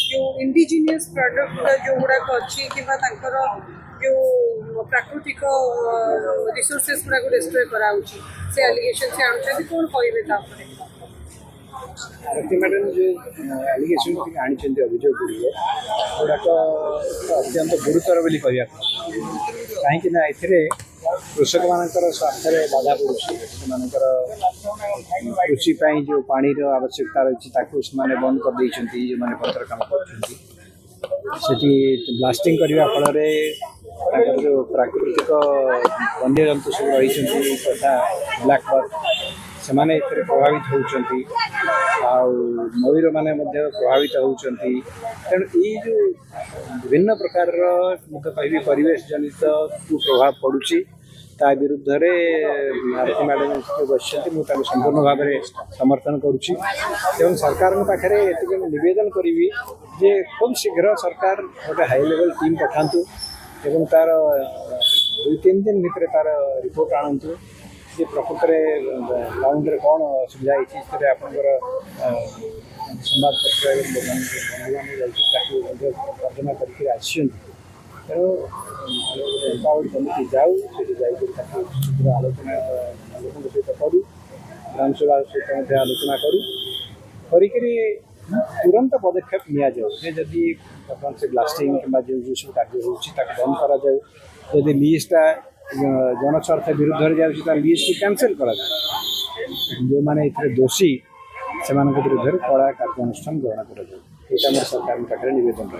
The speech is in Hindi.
जो इंडिजिनियस प्रोडक्ट जो गुड़ाक अच्छी कि जो प्राकृतिक रिसोर्सेस गुड़ा को डिस्ट्रॉय कराउची से एलिगेशन से आनुछथि कोन कहबे तापरे मैडम जो एलिगेशन आनी अभियोग गुड़ाक अत्यंत गुरुतर बोली कह कहीं कृषक मान स्वास्थ्य बाधा पड़ुची कृषि जो पानी आवश्यकता रही बंद कर जो मैंने पत्र काम कर ब्लास्टिंग करने फल जो प्राकृतिक वन्य जंतु सब रही तथा ब्लैक बर्ड से प्रभावित होती मयूर मैंने प्रभावित होती तेणु ये जो विभिन्न प्रकार कह परिवेश जनित कुप्रभाव पड़ुची ता विरुद्ध भारती मैडम बस मुझे संपूर्ण भाव में समर्थन करुच्ची एवं सरकार पाखे निवेदन करी जे खूब शीघ्र सरकार गोटे हाई लेवल टीम पठातु एवं तार 2-3 दिन भितर तार रिपोर्ट आणतु जे प्रकृत में ग्राउंड में कौन असुविधा होती आपंकर संवादपत्र तर्जमा करके आसी तेणु एम्पावर्ड कमिटी जाऊ शीघ्र आलोचना लोगों सहित करूँ ग्राम सभा सहित आलोचना करूँ तुरंत पदक्षेप निदि बर्तमान से ब्लास्टिंग कि जो सब कार्य बंद करा जदि लीजटा जनस्वार्थ विरुद्ध जाऊँगी लीज को कैंसल करा जो मैंने दोषी से विरुद्ध कड़ा कार्यानुष्ठान ग्रहण कर सरकार पाखे निवेदन